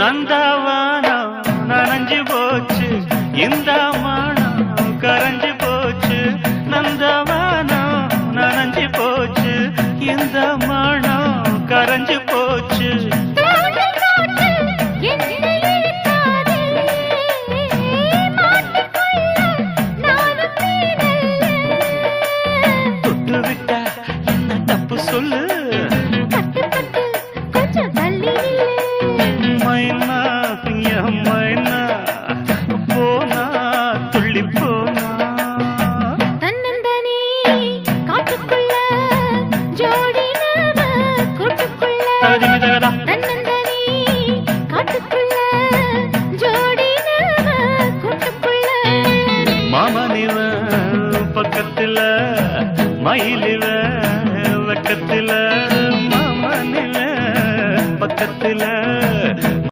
நந்தவனம் நனைஞ்சு போச்சு, இந்த மனம் கரைஞ்சு போச்சு. நந்தவனம் நனைஞ்சு போச்சு, இந்த மனம் கரைஞ்சு போச்சு. தொட்டு விட்டா என்ன தப்பு சொல்லு, மைனா என்